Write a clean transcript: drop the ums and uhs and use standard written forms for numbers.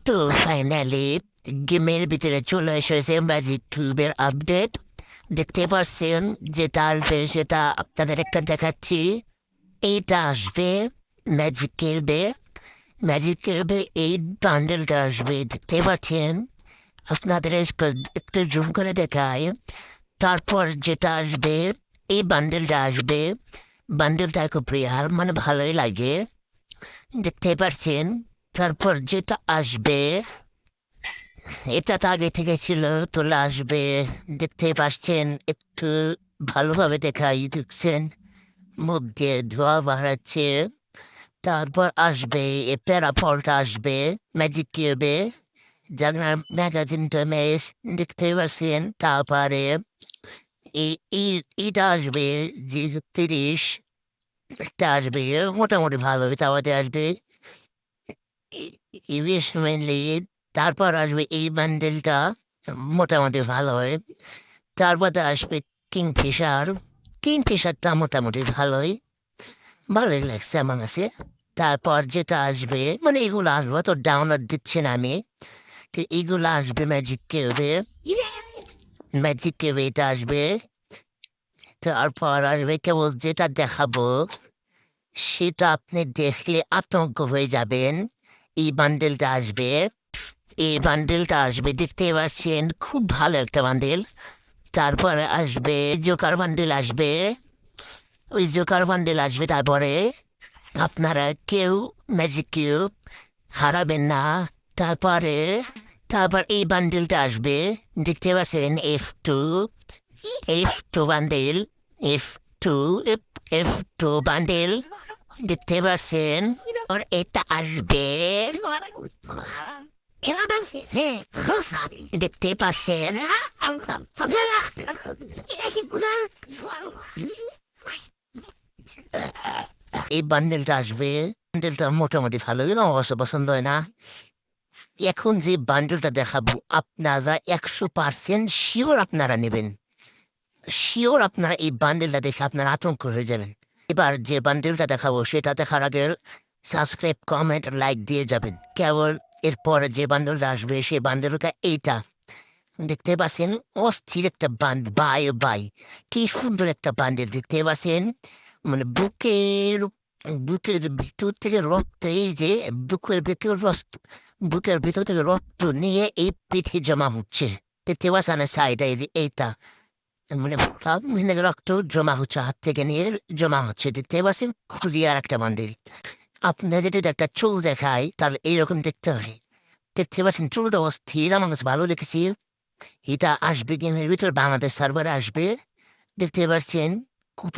তো ফাইনালি গেমের ভিতরে চলে এসেছে ম্যাজিক কিউবের আপডেট। দেখতে পাচ্ছেন যেটা আসবে সেটা আপনাদের একটা দেখাচ্ছি। এইটা আসবে ম্যাজিক কিউবে। ম্যাজিক কিউবে এই বান্ডেলটা আসবে, দেখতে পাচ্ছেন। আপনাদের একটু জুম করে দেখায়। তারপর যেটা আসবে, এই বান্ডেলটা আসবে। বান্ডেলটা খুব রিয়াল, মানে ভালোই লাগে, দেখতে পাচ্ছেন। তারপর যেটা আসবে, এটা তো আগে থেকে ছিল, তোলা আসবে, দেখতে পাচ্ছেন। একটু ভালোভাবে দেখাই, দেখছেন মুখ দিয়ে ধোয়া বাড়াচ্ছে। তারপর আসবে এ প্যারাফলটা আসবে ম্যাজিক কিউবে, জানার ম্যাগাজিনটা মেস, দেখতে পাচ্ছেন। তারপরে এটা আসবে যে 30, এটা আসবে মোটামুটি ভালো, তাওয়াতে আসবে ইনভেস্টমেন্টলি। তারপর আসবে এই বান্ডেলটা, মোটামুটি ভালো হয়। তারপরে আসবে কিংফিশার। কিংফিশারটা মোটামুটি ভালোই লাগছে আমার কাছে। তারপর যেটা আসবে, মানে এগুলো আসবে তো ডাউনলোড দিচ্ছি না আমি, তো এগুলো আসবে ম্যাজিক কিউবে। ম্যাজিক কিউবে এটা আসবে। তারপর আসবে কেবল যেটা দেখাবো সেটা আপনি দেখলে আতঙ্ক হয়ে যাবেন। এই বান্ডেলটা আসবে, এই বান্ডেলটা আসবে, দেখতে পাচ্ছেন খুব ভালো একটা বান্ডেল। তারপরে আসবে জোকার বান্ডেল আসবে, ওই জোকার বান্ডেল আসবে। তারপরে আপনারা কেউ ম্যাজিক কিউব হারাবেন না। তারপরে তারপর এই বান্ডেলটা আসবে, দেখতে পাচ্ছেন F2, F2 bundle, F2, F2 bundle, দেখতে পাচ্ছেন। আর এটা আসবে, দেখতে পাচ্ছেন। এই বান্ডেলটা আসবে, বান্ডেলটা মোটামুটি ভালো, আমার অবশ্য পছন্দ হয় না। এখন যে বান্ডেলটা দেখাবো আপনারা 100% শিওর আপনারা নেবেন, শিওর আপনারা এই বান্ডেলটা দেখে আপনারা আতঙ্ক হয়ে যাবেন। এবার যে বান্ডেলটা দেখাবো সেটা দেখার আগে সাবস্ক্রাইব, কমেন্ট, লাইক দিয়ে যাবেন কেবল। এরপর যে বান্ডেলটা আসবে সেই বান্ডেলটা এইটা, দেখতে পাচ্ছেন। অস্থির একটা বাই বাই, কি সুন্দর একটা বান্ডেল, দেখতে পাচ্ছেন। মানে বুকের ভিতর থেকে রক্ত, এই যে বুকের ভিতর থেকে রক্ত নিয়ে এই পিঠে জমা হচ্ছে, দেখতে পাচ্ছেন। সাইড এই যে এইটা, মানে মানে রক্ত জমা হচ্ছে, হাত থেকে নিয়ে জমা হচ্ছে, দেখতে পাচ্ছেন। খুবই আর একটা বান্ডেল। আপনার যদি একটা চুল দেখায় তাহলে এইরকম দেখতে হয়, দেখতে পাচ্ছেন। চুলটা অস্থির, আমার কাছে ভালো লেগেছে। এটা আসবে গেমের ভিতর, বাংলাদেশ সার্ভারে আসবে, দেখতে পাচ্ছেন। খুব